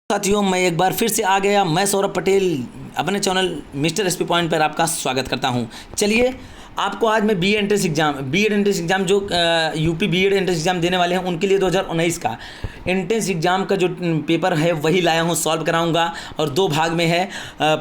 साथियों, मैं एक बार फिर से आ गया। मैं सौरभ पटेल अपने चैनल मिस्टर एसपी पॉइंट पर आपका स्वागत करता हूं। चलिए, आपको आज मैं बीएड एंट्रेंस एग्ज़ाम जो यूपी बीएड एंट्रेंस एग्ज़ाम देने वाले हैं उनके लिए 2019 का एंट्रेंस एग्ज़ाम का जो पेपर है वही लाया हूँ, सॉल्व कराऊंगा। और दो भाग में है।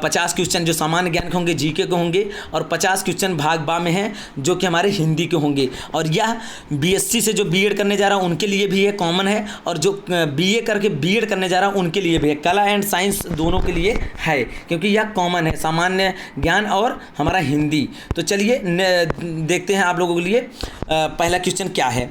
50 क्वेश्चन जो सामान्य ज्ञान के होंगे, जीके के होंगे, और 50 क्वेश्चन भाग बा में है जो कि हमारे हिंदी के होंगे। और यह बीएससी से जो बीएड करने जा रहा हूँ उनके लिए भी ये कॉमन है, और जो बीए करके बीएड करने जा रहा हूँ उनके लिए भी है। कला एंड साइंस दोनों के लिए है, क्योंकि यह कॉमन है, सामान्य ज्ञान और हमारा हिंदी। तो चलिए देखते हैं आप लोगों के लिए पहला क्वेश्चन क्या है।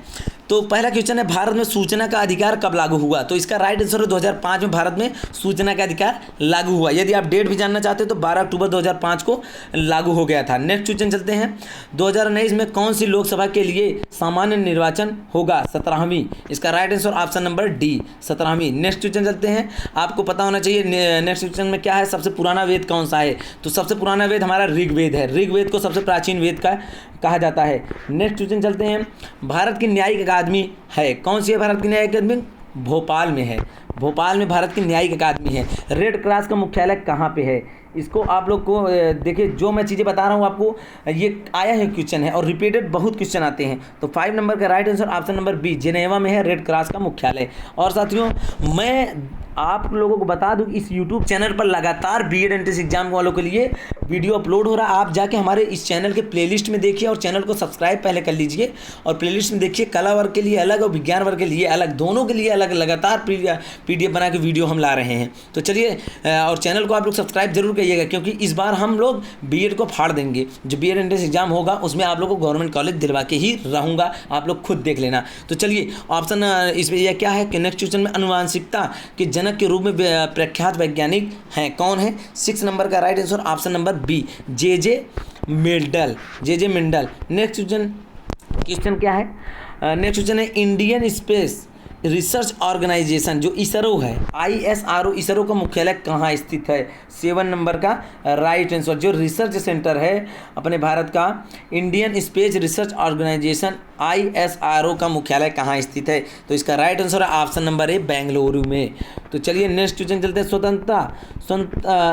तो पहला क्वेश्चन है, भारत में सूचना का अधिकार कब लागू हुआ? तो इसका राइट आंसर है 2005 में भारत में सूचना का अधिकार लागू हुआ। यदि आप डेट भी जानना चाहते हो तो 12 अक्टूबर 2005 को लागू हो गया था। नेक्स्ट क्वेश्चन चलते हैं, 2019 में कौन सी लोकसभा के लिए सामान्य निर्वाचन होगा? 17वीं। इसका right answer option number D, 17वीं। नेक्स्ट क्वेश्चन चलते हैं, आपको पता होना चाहिए नेक्स्ट क्वेश्चन में क्या है, सबसे पुराना वेद कौन सा है? तो सबसे पुराना वेद हमारा ऋग्वेद है। ऋग्वेद को सबसे प्राचीन वेद का कहा जाता है। नेक्स्ट क्वेश्चन चलते हैं, भारत की न्यायिक अकादमी है, कौन सी है भारत की न्यायिक अकादमी? भोपाल में है। भोपाल में भारत की न्यायिक अकादमी है। रेड क्रॉस का मुख्यालय कहाँ पे है? इसको आप लोग को देखिए, जो मैं चीज़ें बता रहा हूँ आपको, ये आया है क्वेश्चन है और रिपीटेड बहुत क्वेश्चन आते हैं। तो 5 नंबर का right answer option number B, Geneva में है रेड क्रॉस का मुख्यालय। और साथियों, मैं आप लोगों को बता दूं कि इस यूट्यूब चैनल पर लगातार बीएड एंट्रेंस एग्जाम वालों के लिए वीडियो अपलोड हो रहा है। आप जाके हमारे इस चैनल के प्लेलिस्ट में देखिए और चैनल को सब्सक्राइब पहले कर लीजिए। और प्लेलिस्ट में देखिए, कला वर्ग के लिए अलग और विज्ञान वर्ग के लिए अलग, दोनों के लिए अलग लगातार पीडीएफ बना के वीडियो हम ला रहे हैं। तो चलिए, और चैनल को आप लोग सब्सक्राइब जरूर करिएगा, क्योंकि इस बार हम लोग बीएड को फाड़ देंगे। जो बीएड एंट्रेंस एग्जाम होगा उसमें आप लोग को गवर्नमेंट कॉलेज दिलवा के ही रहूँगा, आप लोग खुद देख लेना। तो चलिए, ऑप्शन इसमें यह क्या है कि नेक्स्ट क्वेश्चन में अनुवांशिकता के जनक के रूप में प्रख्यात वैज्ञानिक हैं, कौन है? 6 नंबर का right answer option number B, J Mendel. Next question क्या है? नेक्स्ट क्वेश्चन है, इंडियन स्पेस रिसर्च ऑर्गेनाइजेशन जो इसरो है, ISRO, इसरो का मुख्यालय कहाँ स्थित है? 7 नंबर का राइट आंसर। जो रिसर्च सेंटर है अपने भारत का, Indian space research organisation ISRO का मुख्यालय कहाँ स्थित है? तो इसका राइट आंसर है ऑप्शन नंबर ए, बेंगलुरु में। तो चलिए नेक्स्ट क्वेश्चन चलते हैं,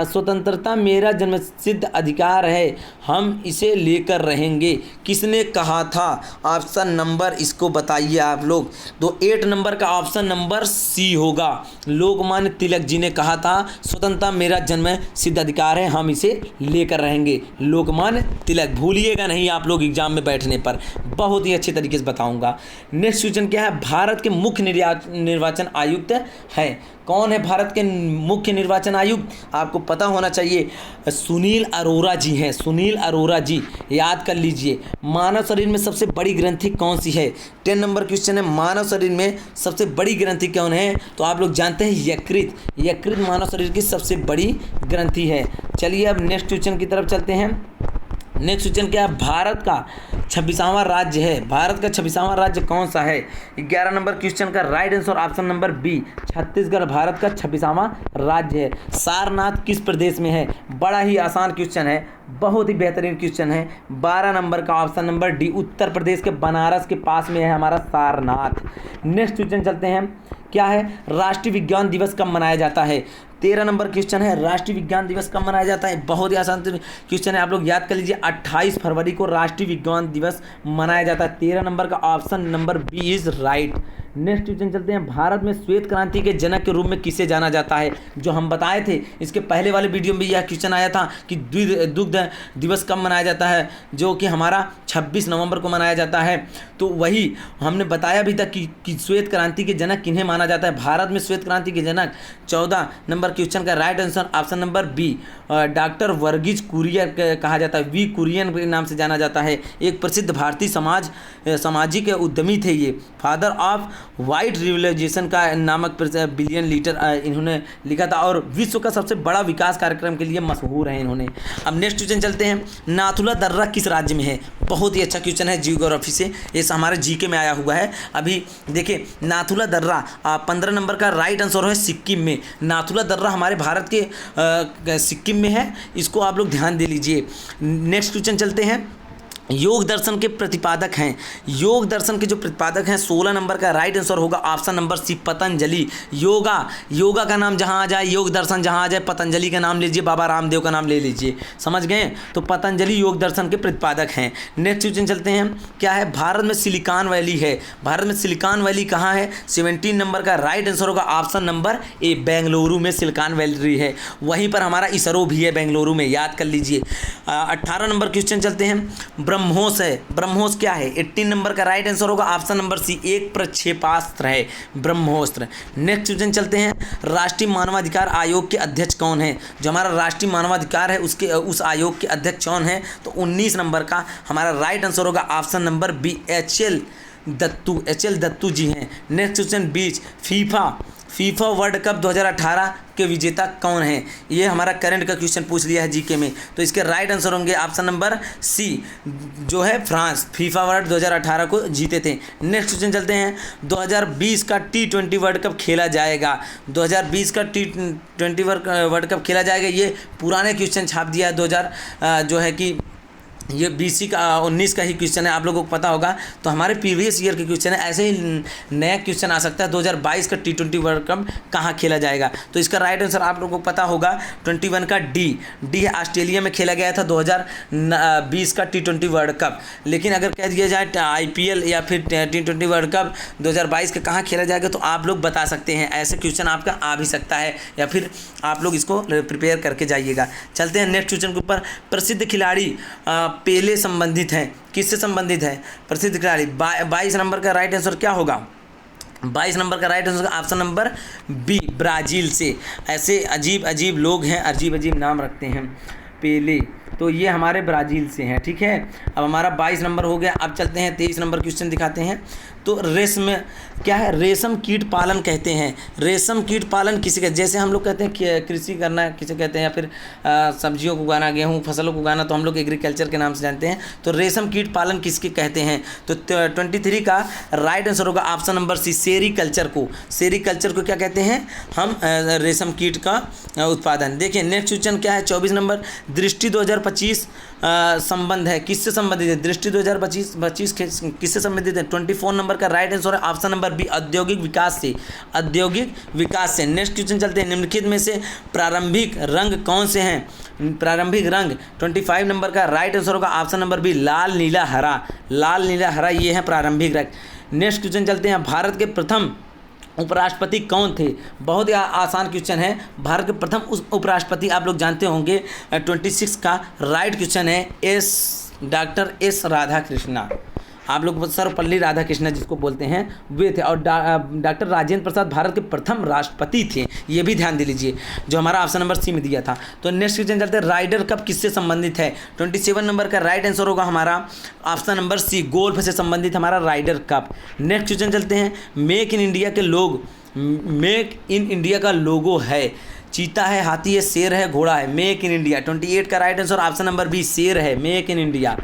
स्वतंत्रता मेरा जन्मसिद्ध अधिकार है, हम इसे लेकर रहेंगे, किसने कहा था? ऑप्शन नंबर इसको बताइए आप लोग। तो 8 नंबर का ऑप्शन नंबर सी होगा, लोकमान्य तिलक जी ने कहा था स्वतंत्रता मेरा जन्म सिद्ध अधिकार है, हम इसे लेकर रहेंगे। लोकमान्य तिलक, भूलिएगा नहीं आप लोग एग्जाम में बैठने पर, बहुत ही अच्छे तरीके से बताऊंगा। नेक्स्ट क्वेश्चन क्या है, भारत के मुख्य निर्वाचन आयुक्त है, कौन है भारत के मुख्य निर्वाचन आयुक्त? आपको पता होना चाहिए, सुनील अरोरा जी हैं। सुनील अरोरा जी, याद कर लीजिए। मानव शरीर में सबसे बड़ी ग्रंथि कौन सी है? 10 नंबर क्वेश्चन है, मानव शरीर में सबसे बड़ी ग्रंथि कौन है? तो आप लोग जानते हैं यकृत। यकृत मानव शरीर की सबसे बड़ी ग्रंथि है। चलिए अब नेक्स्ट क्वेश्चन की तरफ चलते हैं। नेक्स्ट क्वेश्चन क्या है, भारत का 26वां राज्य है, भारत का 26वां राज्य कौन सा है? 11 नंबर क्वेश्चन का right answer option number B, Chhattisgarh Bharat का 26वां राज्य है। सारनाथ किस प्रदेश में है? बड़ा ही आसान क्वेश्चन है, बहुत ही बेहतरीन क्वेश्चन है। 12 नंबर का option number D, Uttar Pradesh के बनारस के पास में है हमारा सारनाथ। नेक्स्ट क्वेश्चन चलते हैं, क्या है, राष्ट्रीय विज्ञान दिवस कब मनाया जाता है? 13 नंबर क्वेश्चन है, राष्ट्रीय विज्ञान दिवस कब मनाया जाता है? बहुत ही आसान क्वेश्चन है, आप लोग याद कर लीजिए। 28 फरवरी को राष्ट्रीय विज्ञान दिवस मनाया जाता है। 13 नंबर का option number B is right. Next question चलते हैं, भारत में श्वेत क्रांति के जनक के रूप में किसे जाना जाता है? जो हम बताए थे इसके पहले वाले वीडियो में भी यह क्वेश्चन आया था कि दुग्ध दिवस कब मनाया जाता है, जो कि हमारा 26 नवंबर को मनाया जाता है। तो वही हमने बताया भी था कि श्वेत क्रांति के जनक किन्हें माना जाता है। भारत में श्वेत क्रांति के जनक 14 नंबर क्वेश्चन का right answer option number B, doctor Verghese Kurien कहा जाता है, वी कुरियन के नाम से जाना जाता है। एक प्रसिद्ध भारतीय सामाजिक उद्यमी थे ये, फादर ऑफ वाइट रिवोल्यूशन का नामक बिलियन लीटर इन्होंने लिखा था, और विश्व का सबसे बड़ा विकास कार्यक्रम के लिए मशहूर है इन्होंने। अब नेक्स्ट क्वेश्चन चलते हैं, नाथुला दर्रा किस राज्य में है? बहुत ही अच्छा क्वेश्चन है, जियोग्राफी से ये हमारे जीके में आया हुआ है। अभी देखिए, नाथुला दर्रा 15 नंबर का राइट आंसर है सिक्किम में। नाथुला दर्रा हमारे भारत के सिक्किम में है, इसको आप लोग ध्यान दे लीजिए। नेक्स्ट क्वेश्चन चलते हैं, योग दर्शन के प्रतिपादक हैं। योग दर्शन के जो प्रतिपादक हैं 16 नंबर का राइट आंसर होगा option number C Patanjali. Yoga का नाम जहाँ आ जाए, योग दर्शन जहाँ आ जाए, पतंजलि का नाम लीजिए, बाबा रामदेव का नाम ले लीजिए, समझ गए। तो पतंजलि योग दर्शन के प्रतिपादक हैं। नेक्स्ट क्वेश्चन चलते हैं, क्या है, भारत में सिलिकॉन वैली है। भारत में सिलिकॉन वैली कहाँ है? 17 नंबर का राइट आंसर होगा ऑप्शन नंबर ए बेंगलुरु में सिलिकॉन वैली है। वहीं पर हमारा इसरो भी है बेंगलुरु में, याद कर लीजिए। 18 नंबर क्वेश्चन चलते हैं, ब्रह्मोस है। ब्रह्मोस क्या है? 18 नंबर का राइट आंसर होगा ऑप्शन नंबर सी एक प्रक्षेपास्त्र है ब्रह्मोस्त्र। नेक्स्ट क्वेश्चन चलते हैं, राष्ट्रीय मानवाधिकार आयोग के अध्यक्ष कौन है? जो हमारा राष्ट्रीय मानवाधिकार है उस आयोग के अध्यक्ष कौन है? तो 19 नंबर का हमारा राइट आंसर होगा option number B H L Dattu ji हैं। Next question 20, FIFA world cup 2018 के विजेता कौन है? ये हमारा करंट का क्वेश्चन पूछ लिया है जीके में, तो इसके राइट आंसर होंगे ऑप्शन नंबर सी जो है फ्रांस, फीफा वर्ल्ड 2018 को जीते थे। नेक्स्ट क्वेश्चन चलते हैं, 2020 का T20 वर्ल्ड कप खेला जाएगा। 2020 का T20 वर्ल्ड कप खेला जाएगा, ये पुराने क्वेश्चन छाप दिया है 2000 जो है कि ये 20 का 19 का ही क्वेश्चन है, आप लोगों को पता होगा। तो हमारे प्रीवियस ईयर के क्वेश्चन है, ऐसे ही नया क्वेश्चन आ सकता है 2022 का T20 वर्ल्ड कप कहाँ खेला जाएगा। तो इसका राइट आंसर आप लोगों को पता होगा 21 का डी है, ऑस्ट्रेलिया में खेला गया था 2020 का T20 वर्ल्ड कप। लेकिन अगर कह दिया जाए IPL या फिर T20 वर्ल्ड कप 2022 का कहाँ खेला जाएगा, तो आप लोग बता सकते हैं, ऐसे क्वेश्चन आपका आ भी सकता है, या फिर आप लोग इसको प्रिपेयर करके जाइएगा। चलते हैं नेक्स्ट क्वेश्चन के ऊपर, प्रसिद्ध खिलाड़ी पेले संबंधित हैं, किससे संबंधित है? प्रसिद्ध खिलाड़ी। 22 नंबर का राइट आंसर क्या होगा? 22 नंबर का right answer option number B Brazil से। ऐसे अजीब अजीब लोग हैं, अजीब अजीब नाम रखते हैं, पेले, तो ये हमारे ब्राज़ील से हैं, ठीक है। अब हमारा 22 नंबर हो गया। अब चलते हैं 23 नंबर क्वेश्चन दिखाते हैं। तो रेशम क्या है? रेशम कीट पालन कहते हैं। रेशम कीट पालन किसी का, जैसे हम लोग कहते हैं कृषि करना किसे कहते हैं, या फिर सब्जियों को उगाना, गेहूँ फसलों को उगाना, तो हम लोग एग्रीकल्चर के नाम से जानते हैं। तो रेशम कीट पालन किसके कहते हैं? तो 23 का राइट आंसर होगा ऑप्शन नंबर सी सेरीकल्चर को। सेरीकल्चर को क्या कहते हैं? हम रेशम कीट का उत्पादन। देखिए नेक्स्ट क्वेश्चन क्या है, 24 नंबर, दृष्टि 2025 संबंध है, किससे संबंधित है? दृष्टि 2025 किससे संबंधित है? 24 नंबर का राइट आंसर है ऑप्शन नंबर बी औद्योगिक विकास से। औद्योगिक विकास से। नेक्स्ट क्वेश्चन चलते हैं, निम्नलिखित में से प्रारंभिक रंग कौन से हैं? प्रारंभिक रंग 25 नंबर का राइट आंसर होगा ऑप्शन नंबर बी लाल नीला हरा। लाल नीला हरा ये है प्रारंभिक रंग। नेक्स्ट क्वेश्चन चलते हैं, भारत के प्रथम उपराष्ट्रपति कौन थे? बहुत ही आसान क्वेश्चन है। भारत के प्रथम उपराष्ट्रपति आप लोग जानते होंगे, 26 का राइट क्वेश्चन है डॉक्टर एस राधाकृष्णा। आप लोग सर्वपल्ली राधाकृष्णन जिसको बोलते हैं वे थे, और डॉक्टर राजेंद्र प्रसाद भारत के प्रथम राष्ट्रपति थे, ये भी ध्यान दे लीजिए, जो हमारा ऑप्शन नंबर सी में दिया था। तो नेक्स्ट क्वेश्चन चलते हैं, राइडर कप किससे संबंधित है? 27 नंबर का राइट आंसर होगा हमारा ऑप्शन नंबर सी गोल्फ से संबंधित हमारा राइडर कप। नेक्स्ट क्वेश्चन चलते हैं, मेक इन इंडिया का लोगो है, चीता है, हाथी है, शेर है, घोड़ा है। मेक इन इंडिया 28 का right answer option number B शेर है, मेक इन इंडिया।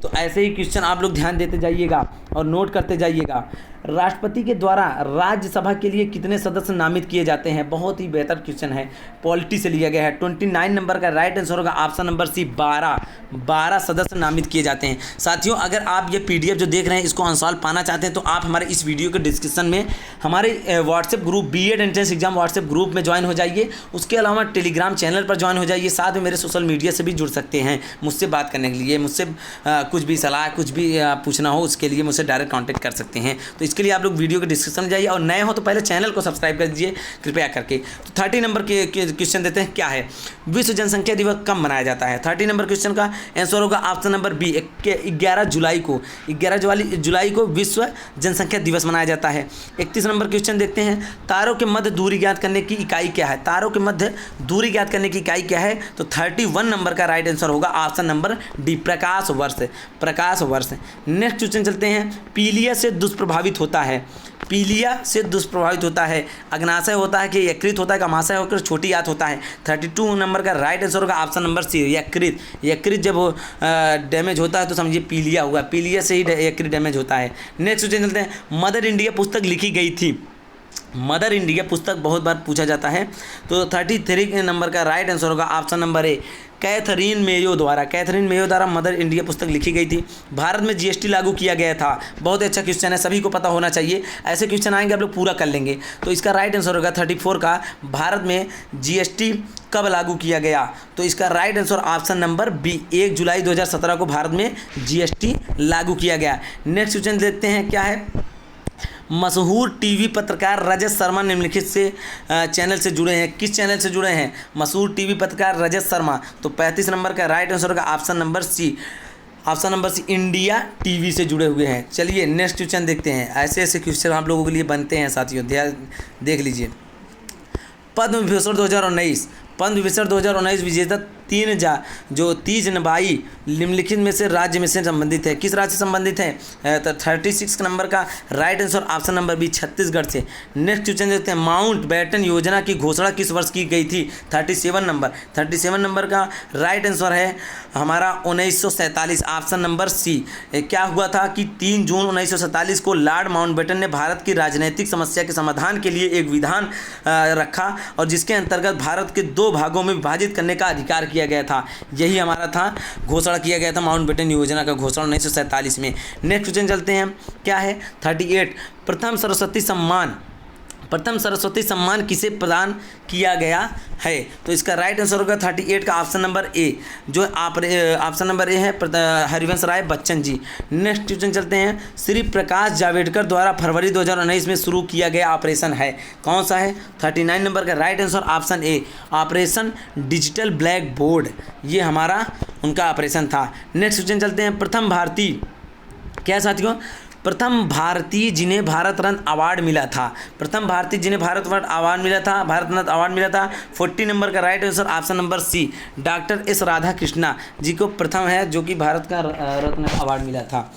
तो ऐसे ही क्वेश्चन आप लोग ध्यान देते जाइएगा और नोट करते जाइएगा। राष्ट्रपति के द्वारा राज्यसभा के लिए कितने सदस्य नामित किए जाते हैं? बहुत ही बेहतर क्वेश्चन है, पॉलिटी से लिया गया है। 29 नंबर का राइट आंसर होगा ऑप्शन नंबर सी 12 सदस्य नामित किए जाते हैं। साथियों, अगर आप ये PDF जो देख रहे हैं इसको अनसॉल्व पाना चाहते हैं तो आप हमारे इस वीडियो के डिस्क्रिप्शन में हमारे WhatsApp group BEd entrance exam WhatsApp group में ज्वाइन हो जाइए। उसके अलावा टेलीग्राम चैनल पर ज्वाइन हो जाइए। साथ में मेरे सोशल मीडिया से भी जुड़ सकते हैं मुझसे बात करने के लिए। मुझसे कुछ भी सलाह कुछ भी पूछना हो उसके लिए मुझसे डायरेक्ट कॉन्टैक्ट कर सकते हैं। तो इसके लिए आप लोग वीडियो के डिस्क्रिप्शन में जाइए, और नए हो तो पहले चैनल को सब्सक्राइब कर दीजिए कृपया करके। तो 30 नंबर के क्वेश्चन देते हैं, क्या है? विश्व जनसंख्या दिवस कब मनाया जाता है? 30 नंबर क्वेश्चन का आंसर होगा ऑप्शन नंबर बी 11 जुलाई को। 11 जुलाई को विश्व जनसंख्या दिवस मनाया जाता है। 31 नंबर क्वेश्चन देखते हैं, तारों के मध्य दूरी ज्ञात करने की इकाई क्या है? तारों के मध्य दूरी ज्ञात करने की इकाई क्या है? तो 31 नंबर का राइट आंसर होगा ऑप्शन नंबर डी प्रकाश वर्ष। प्रकाश वर्ष। नेक्स्ट क्वेश्चन चलते हैं, पीलिया से दुष्प्रभावित होता है। पीलिया से दुष्प्रभावित होता है, अग्नाशय होता है कि यकृत होता है, अमाशय होकर छोटी आंत होता है। 32 नंबर का राइट आंसर होगा ऑप्शन नंबर सी यकृत। यकृत जब डैमेज होता है तो समझिए पीलिया हुआ, पीलिया से ही यकृत डैमेज होता है। नेक्स्ट क्वेश्चन चलते हैं, मदर इंडिया पुस्तक लिखी गई थी मदर इंडिया पुस्तक बहुत बार पूछा जाता है। तो 33 नंबर का राइट आंसर होगा ऑप्शन नंबर ए, कैथरीन मेयो द्वारा। कैथरीन मेयो द्वारा मदर इंडिया पुस्तक लिखी गई थी। भारत में जीएसटी लागू किया गया था। बहुत अच्छा क्वेश्चन है, सभी को पता होना चाहिए। ऐसे क्वेश्चन आएंगे आप लोग पूरा कर लेंगे। तो इसका राइट आंसर होगा 34 का, भारत में जीएसटी कब लागू किया गया। तो इसका right answer option number B, 1 जुलाई 2017 को भारत में जीएसटी लागू किया गया। नेक्स्ट क्वेश्चन देखते हैं क्या है। मशहूर टीवी पत्रकार रजत शर्मा निम्नलिखित से चैनल से जुड़े हैं। किस चैनल से जुड़े हैं? मशहूर टीवी पत्रकार रजत शर्मा। तो 35 नंबर का राइट आंसर होगा option number C, option number C, India TV से जुड़े हुए हैं। चलिए नेक्स्ट क्वेश्चन देखते हैं। ऐसे ऐसे क्वेश्चन आप लोगों के लिए बनते हैं साथियों, ध्यान देख लीजिए। पद्म विभूषण 2019, पद्म विभूषण 2019 विजेता 30 नबाई निम्नलिखित में से राज्य में से संबंधित है। किस राज्य से संबंधित है? तो 36 नंबर का right answer option number B, Chhattisgarh से। नेक्स्ट क्वेश्चन देखते हैं। माउंट बैटन योजना की घोषणा किस वर्ष की गई थी? 37 नंबर का राइट आंसर है हमारा 1947, ऑप्शन नंबर सी। क्या हुआ था कि 3 जून 1947 को लॉर्ड माउंटबेटन ने भारत की राजनीतिक समस्या के समाधान के लिए एक विधान रखा और जिसके अंतर्गत भारत के 2 भागों में विभाजित करने का अधिकार किया गया था। यही हमारा था, घोषणा किया गया था माउंटबेटन योजना का घोषणा 1947 में। नेक्स्ट क्वेश्चन चलते हैं, क्या है 38। प्रथम सरस्वती सम्मान किसे प्रदान किया गया है? तो इसका राइट आंसर होगा 38 का ऑप्शन नंबर ए, जो ऑप्शन नंबर ए है हरिवंश राय बच्चन जी। नेक्स्ट क्वेश्चन चलते हैं। श्री प्रकाश जावड़ेकर द्वारा फरवरी 2019 में शुरू किया गया ऑपरेशन है, कौन सा है? 39 नंबर का right answer option A, operation digital black board. ये हमारा उनका ऑपरेशन था। नेक्स्ट क्वेश्चन चलते हैं। प्रथम भारतीय, क्या साथियों? प्रथम भारतीय जिन्हें भारत रत्न अवार्ड मिला था। प्रथम भारतीय जिन्हें भारत रत्न अवार्ड मिला था 40 नंबर का right answer option number C, doctor S Radha Krishna ji को प्रथम है जो कि भारत का रत्न अवार्ड मिला था।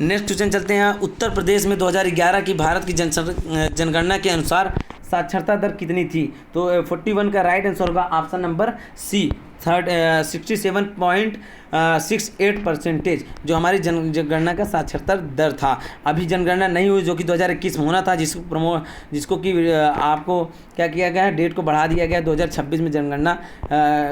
नेक्स्ट क्वेश्चन चलते हैं। उत्तर प्रदेश में 2011 की भारत की जनगणना के अनुसार साक्षरता दर कितनी थी? तो 41 का राइट आंसर होगा ऑप्शन नंबर सी, 67.68% जो हमारी जनगणना का साक्षरता दर था। अभी जनगणना नहीं हुई जो कि 2021 में होना था, जिसको कि आपको क्या किया गया है, डेट को बढ़ा दिया गया, 2026 में जनगणना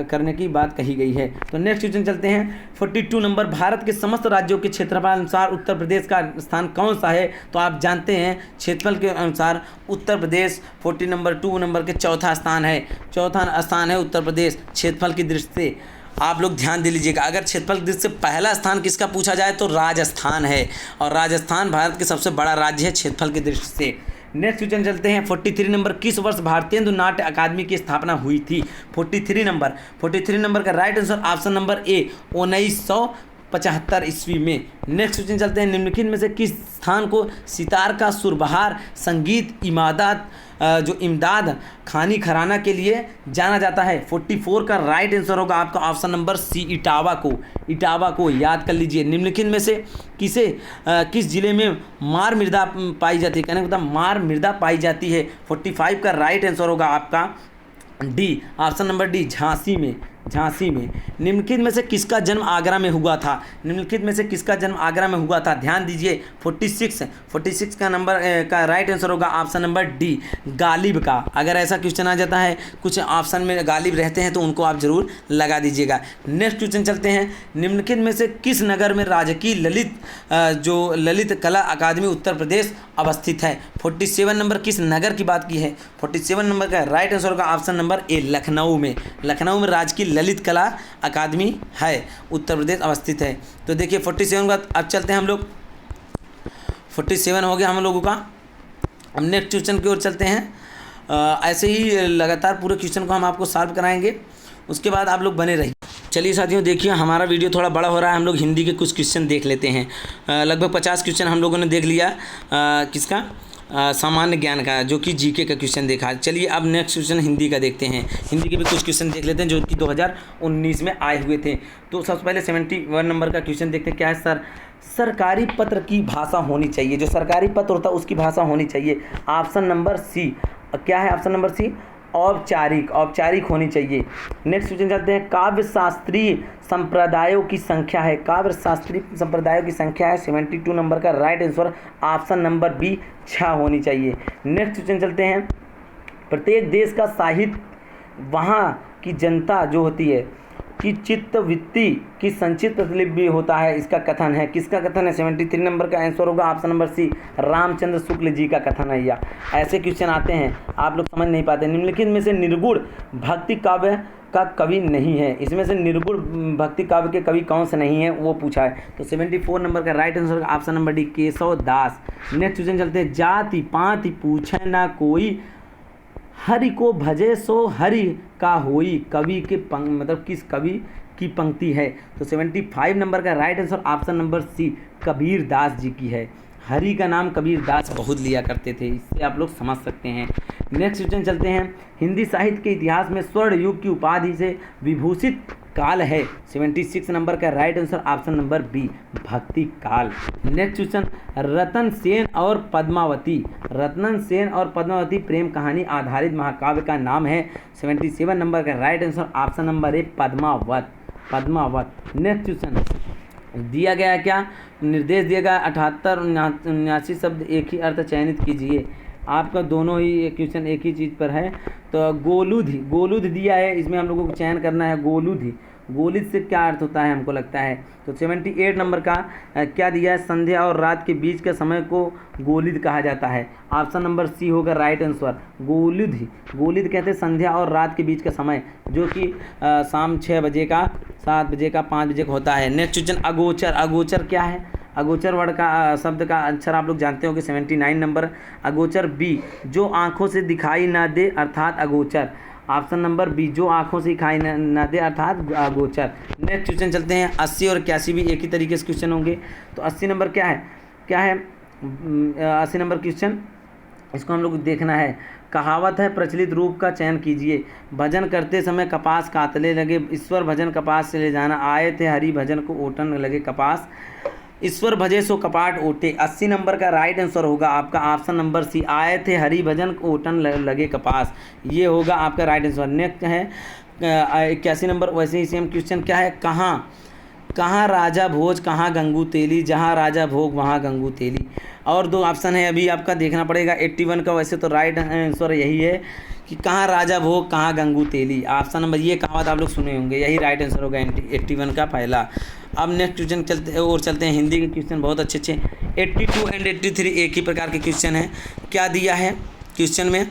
करने की बात कही गई है। तो नेक्स्ट क्वेश्चन चलते हैं। 42 नंबर। भारत के समस्त राज्यों के क्षेत्रफल अनुसार उत्तर प्रदेश का स्थान कौन सा है? तो आप जानते हैं क्षेत्रफल के अनुसार उत्तर प्रदेश 2 नंबर के चौथा स्थान है उत्तर प्रदेश क्षेत्रफल की दृष्टि से। आप लोग ध्यान दे लीजिएगा, अगर क्षेत्रफल की दृष्टि से पहला स्थान किसका पूछा जाए तो राजस्थान है, और राजस्थान भारत के सबसे बड़ा राज्य है क्षेत्रफल की दृष्टि से। नेक्स्ट क्वेश्चन चलते हैं। 43 नंबर। किस वर्ष भारतीय नाट्य अकादमी की स्थापना हुई थी? 43 नंबर का राइट आंसर ऑप्शन नंबर ए, 1975 ईस्वी में। नेक्स्ट क्वेश्चन चलते हैं। निम्नलिखित में से किस स्थान को सितार का सुरबहार संगीत इमदाद खानी घराना के लिए जाना जाता है? 44 का राइट आंसर होगा आपका ऑप्शन नंबर सी, इटावा को याद कर लीजिए। निम्नलिखित में से किस जिले में मार मृदा पाई जाती है? कहने का मतलब मार मृदा पाई जाती है। 45 का राइट आंसर होगा आपका D, option number D, Jhansi में। निम्नलिखित में से किसका जन्म आगरा में हुआ था? ध्यान दीजिए। 46 का नंबर का राइट आंसर होगा ऑप्शन नंबर डी, गालिब का। अगर ऐसा क्वेश्चन आ जाता है, कुछ ऑप्शन में गालिब रहते हैं तो उनको आप जरूर लगा दीजिएगा। नेक्स्ट क्वेश्चन चलते हैं। निम्नलिखित में से किस नगर में राजकीय ललित कला अकादमी उत्तर प्रदेश अवस्थित है? 47 नंबर किस नगर की बात की है? 47 नंबर का राइट आंसर होगा ऑप्शन नंबर ए, लखनऊ में राजकीय ललित कला अकादमी है, उत्तर प्रदेश अवस्थित है। तो देखिए 47 का अब चलते हैं हम लोग। 47 हो गया हम लोगों का। अब नेक्स्ट क्वेश्चन की ओर चलते हैं। ऐसे ही लगातार पूरे क्वेश्चन को हम आपको सॉल्व कराएंगे, उसके बाद आप लोग बने रहिए। चलिए साथियों, देखिए हमारा वीडियो थोड़ा बड़ा हो रहा है, हम लोग हिंदी के कुछ क्वेश्चन देख लेते हैं। लगभग 50 क्वेश्चन हम लोगों ने देख लिया। किसका? सामान्य ज्ञान का, जो कि जीके का क्वेश्चन देखा। चलिए अब नेक्स्ट क्वेश्चन हिंदी का देखते हैं। हिंदी के भी कुछ क्वेश्चन देख लेते हैं जो कि 2019 में आए हुए थे। तो सबसे पहले 71 नंबर का क्वेश्चन देखते हैं। क्या है सर? सरकारी पत्र की भाषा होनी चाहिए, जो सरकारी पत्र होता है उसकी भाषा होनी चाहिए। ऑप्शन नंबर सी, क्या है ऑप्शन नंबर सी? औपचारिक होनी चाहिए। नेक्स्ट क्वेश्चन चलते हैं, काव्य शास्त्रीय संप्रदायों की संख्या है, काव्य शास्त्रीय संप्रदायों की संख्या है 72 नंबर का right answer option number B 6 होनी चाहिए। नेक्स्ट क्वेश्चन चलते हैं, प्रत्येक देश का साहित्य वहाँ की जनता जो होती है कि चित्तवृत्ति की संचित प्रतिलिपि होता है, इसका कथन है, किसका कथन है? 73 नंबर का आंसर होगा ऑप्शन नंबर सी, रामचंद्र शुक्ल जी का कथन है। या ऐसे क्वेश्चन आते हैं आप लोग समझ नहीं पाते। निम्नलिखित में से निर्गुण भक्ति काव्य का कवि नहीं है, इसमें से निर्गुण भक्ति काव्य के कवि कौन से नहीं है वो पूछा है। तो 74 नंबर का right answer option number D, Keshav Das. Next question चलते हैं, जाति पाति पूछे ना कोई, हरि को भजे सो हरि का होई, कवि के मतलब किस कवि की पंक्ति है? तो 75 नंबर का right answer option number C, Kabir Das ji की है। हरि का नाम कबीर दास बहुत लिया करते थे, इससे आप लोग समझ सकते हैं। नेक्स्ट क्वेश्चन चलते हैं, हिंदी साहित्य के इतिहास में स्वर्ण युग की उपाधि से विभूषित काल है? 76 नंबर का right answer option number B, भक्ति काल। नेक्स्ट क्वेश्चन, रतन सेन और पद्मावती प्रेम कहानी आधारित महाकाव्य का नाम है? 77 नंबर का right answer option number A, Padmavat. Next question दिया गया है क्या? निर्देश दिया गया 78 79 शब्द एक ही अर्थ चयनित कीजिए। आपका दोनों ही क्वेश्चन एक ही चीज़ पर है। तो गोलुध दिया है, इसमें हम लोगों को चयन करना है। गोलिद से क्या अर्थ होता है हमको लगता है? तो 78 नंबर का क्या दिया है? संध्या और रात के बीच के समय को गोलिद कहा जाता है। ऑप्शन नंबर सी होगा राइट आंसर, गोलिद कहते हैं संध्या और रात के बीच का समय, जो कि शाम 6 बजे का, 7 बजे का, 5 बजे का होता है। नेक्स्ट क्वेश्चन, अगोचर क्या है? अगोचर वर्ड का शब्द का अक्षर आप लोग जानते होंगे। 79 नंबर, अगोचर बी, जो आँखों से दिखाई ना दे अर्थात अगोचर। ऑप्शन नंबर बी, जो आँखों से दिखाई ना दे अर्थात अगोचर। नेक्स्ट क्वेश्चन चलते हैं, 80 और 81 भी एक ही तरीके से क्वेश्चन होंगे। तो 80 नंबर क्या है? 80 नंबर क्वेश्चन, इसको हम लोग देखना है। कहावत है, प्रचलित रूप का चयन कीजिए। भजन करते समय कपास कातले लगे, ईश्वर भजन कपास से ले जाना, आए थे हरि भजन को ओटन लगे कपास, ईश्वर भजे सो कपाट ओटे। 80 नंबर का राइट आंसर होगा आपका ऑप्शन नंबर सी, आए थे हरि भजन को ओटन लगे कपास, ये होगा आपका राइट आंसर। नेक्स्ट है 81 नंबर, वैसे ही सेम क्वेश्चन क्या है? कहाँ राजा भोज कहाँ गंगू तेली, जहाँ राजा भोग वहाँ गंगू तेली। और 2 ऑप्शन है अभी आपका देखना पड़ेगा। 81 का वैसे तो राइट आंसर यही है कि कहाँ राजा भोग कहाँ गंगू तेली। ऑप्शन नंबर, ये कहावत आप लोग सुने होंगे, यही राइट आंसर होगा 81 का पहला। अब नेक्स्ट क्वेश्चन चलते हैं हिंदी के क्वेश्चन बहुत अच्छे 82 एंड 83 एक ही प्रकार के क्वेश्चन हैं। क्या दिया है क्वेश्चन में?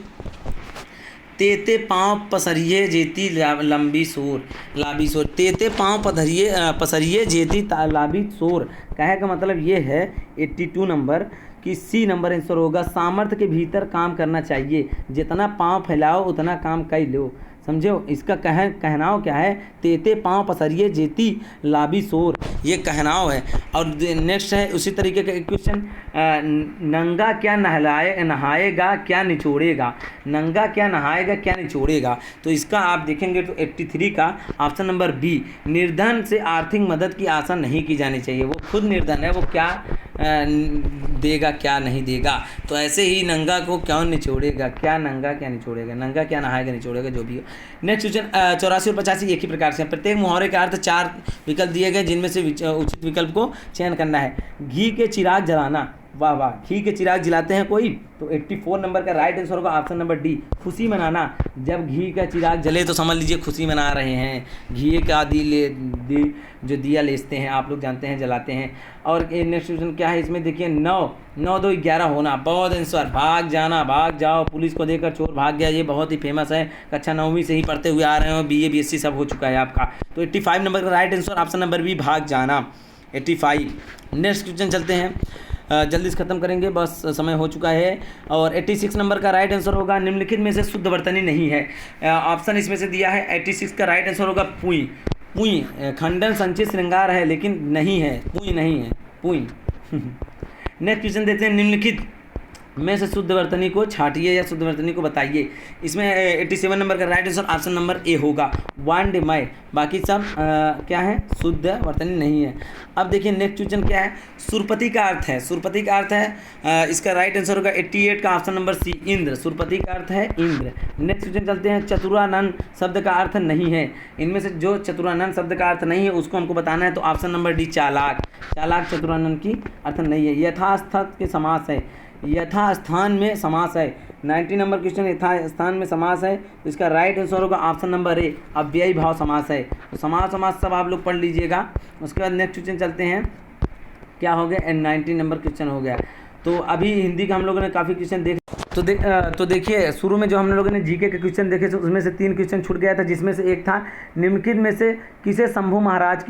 तेते पाँव पसरिए जेती लंबी शोर लाबी शोर, तेते पाँव पसरिए जेती लाबी शोर, कहे का मतलब ये है 82 नंबर कि सी नंबर आंसर होगा, सामर्थ्य के भीतर काम करना चाहिए, जितना पाँव फैलाओ उतना काम कर लो। समझो इसका कहनाव क्या है? तेते पाँव पसरिए जेती लाबी शोर, ये कहनाव है। और नेक्स्ट है उसी तरीके का क्वेश्चन, नंगा क्या नहाएगा क्या निचोड़ेगा, नंगा क्या नहाएगा क्या निचोड़ेगा। तो इसका आप देखेंगे तो 83 का ऑप्शन नंबर बी, निर्धन से आर्थिक मदद की आशा नहीं की जानी चाहिए, वो खुद निर्धन है, वो क्या देगा क्या नहीं देगा। तो ऐसे ही नंगा को क्यों निचोड़ेगा, क्या नंगा क्या निचोड़ेगा, नंगा क्या नहाएगा निचोड़ेगा, जो भी हो। नेक्स्ट क्वेश्चन 84 और 85 एक ही प्रकार से। प्रत्येक मुहावरे का अर्थ 4 विकल्प दिए गए, जिनमें से उचित विकल्प को चयन करना है। घी के चिराग जलाना, वाह वाह, घी के चिराग जलाते हैं कोई? तो 84 नंबर का राइट आंसर होगा ऑप्शन नंबर डी, खुशी मनाना। जब घी का चिराग जले तो समझ लीजिए खुशी मना रहे हैं। घी का जो दिया लेते हैं आप लोग जानते हैं, जलाते हैं। और नेक्स्ट क्वेश्चन क्या है इसमें? देखिए 9 2 11 होना, बहुत आंसर, भाग जाना, भाग जाओ, पुलिस को देकर चोर भाग गया, ये बहुत ही फेमस है, कक्षा 9वीं से ही पढ़ते हुए आ रहे हो, BA BSc सब हो चुका है आपका। तो 85 नंबर का right answer option number B, भाग जाना, 85। नेक्स्ट क्वेश्चन चलते हैं, जल्दी से खत्म करेंगे, बस समय हो चुका है। और 86 नंबर का राइट आंसर होगा, निम्नलिखित में से शुद्ध वर्तनी नहीं है। ऑप्शन इसमें से दिया है, 86 का राइट आंसर होगा पुई। खंडन संचित श्रृंगार है लेकिन नहीं है, पुई नहीं है, पुई। नेक्स्ट क्वेश्चन देखते हैं, में से शुद्ध वर्तनी को छांटिए या शुद्ध वर्तनी को बताइए। इसमें 87 नंबर का राइट आंसर ऑप्शन नंबर ए होगा, वांडमय। बाकी सब क्या है, शुद्ध वर्तनी नहीं है। अब देखिए नेक्स्ट क्वेश्चन क्या है, सुरपति का अर्थ है, सुरपति का अर्थ है इसका राइट आंसर होगा 88 का ऑप्शन नंबर सी, इंद्र। सुरपति का अर्थ है इंद्र। नेक्स्ट क्वेश्चन चलते हैं, चतुरानन शब्द का अर्थ नहीं है। इनमें से जो चतुरानन शब्द का अर्थ नहीं है उसको हमको बताना है, तो ऑप्शन नंबर डी चालाक। चालाक चतुरानन की अर्थ नहीं है। यथास्थित के समास है, यथास्थान में समास है। 90 नंबर क्वेश्चन, यथास्थान में समास है, तो इसका राइट आंसर होगा ऑप्शन नंबर ए, अव्ययी भाव समास है। तो समास सब आप लोग पढ़ लीजिएगा। उसके बाद नेक्स्ट क्वेश्चन चलते हैं, क्या हो गया, 90 नंबर क्वेश्चन हो गया। तो अभी हिंदी का हम लोगों ने काफ़ी क्वेश्चन देख तो देखिए शुरू में जो हम लोगों ने जीके के क्वेश्चन देखे थे उसमें से 3 क्वेश्चन छूट गया था, जिसमें से एक था निम्नलिखित में से किसे शंभू महाराज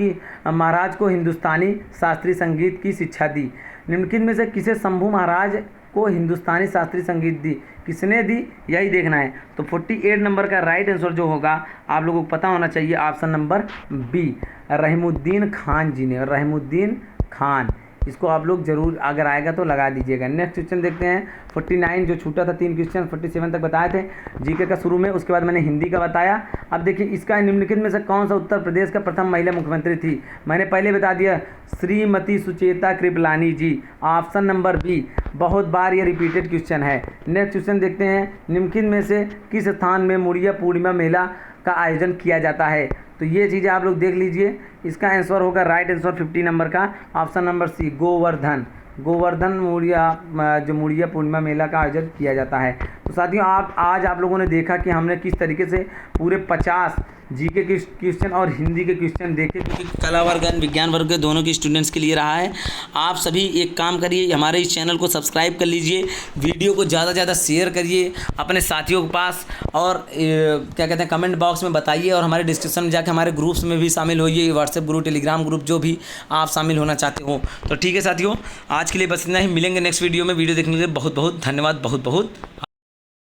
को हिंदुस्तानी शास्त्रीय संगीत की शिक्षा दी। निम्नलिखित में से किसे शंभू महाराज को हिंदुस्तानी शास्त्रीय संगीत दी, किसने दी, यही देखना है। तो 48 नंबर का राइट आंसर जो होगा आप लोगों को पता होना चाहिए, option number B, Rahmuddin Khan ji ने। रहमुद्दीन खान, इसको आप लोग जरूर अगर आएगा तो लगा दीजिएगा। नेक्स्ट क्वेश्चन देखते हैं, 49 जो छूटा था, 3 क्वेश्चन 47 तक बताए थे जीके का शुरू में, उसके बाद मैंने हिंदी का बताया। अब देखिए इसका निम्नलिखित में से कौन सा उत्तर प्रदेश का प्रथम महिला मुख्यमंत्री थी। मैंने पहले बता दिया, श्रीमती सुचेता कृपलानी जी, ऑप्शन नंबर बी। बहुत बार ये रिपीटेड क्वेश्चन है। नेक्स्ट क्वेश्चन देखते हैं, निम्नलिखित में से किस स्थान में मुड़िया पूर्णिमा मेला का आयोजन किया जाता है। तो ये चीज़ें आप लोग देख लीजिए। इसका आंसर होगा राइट आंसर 50 नंबर का, option number C, Govardhan. Govardhan Mudiya Purnima मेला का आयोजन किया जाता है। तो साथियों आज आप लोगों ने देखा कि हमने किस तरीके से पूरे 50 जीके के क्वेश्चन और हिंदी के क्वेश्चन देखे, क्योंकि कला वर्ग और विज्ञान वर्ग के दोनों के स्टूडेंट्स के लिए रहा है। आप सभी एक काम करिए, हमारे इस चैनल को सब्सक्राइब कर लीजिए, वीडियो को ज़्यादा से ज़्यादा शेयर करिए अपने साथियों के पास, और क्या कहते हैं कमेंट बॉक्स में बताइए, और हमारे डिस्क्रिप्शन में जाकर हमारे ग्रुप्स में भी शामिल होइए, व्हाट्सएप ग्रुप, टेलीग्राम ग्रुप, जो भी आप शामिल होना चाहते हो। तो ठीक है साथियों, आज के लिए बस इतना ही। मिलेंगे नेक्स्ट वीडियो में। वीडियो देखने के लिए बहुत बहुत धन्यवाद, बहुत बहुत